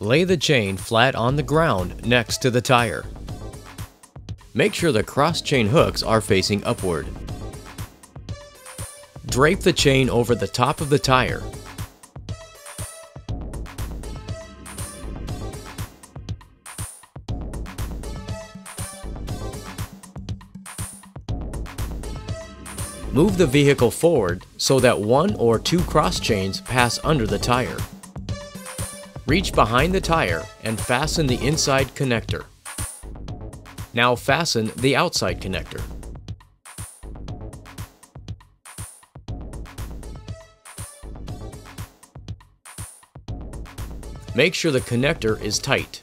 Lay the chain flat on the ground next to the tire. Make sure the cross-chain hooks are facing upward. Drape the chain over the top of the tire. Move the vehicle forward so that one or two cross chains pass under the tire. Reach behind the tire and fasten the inside connector. Now fasten the outside connector. Make sure the connector is tight.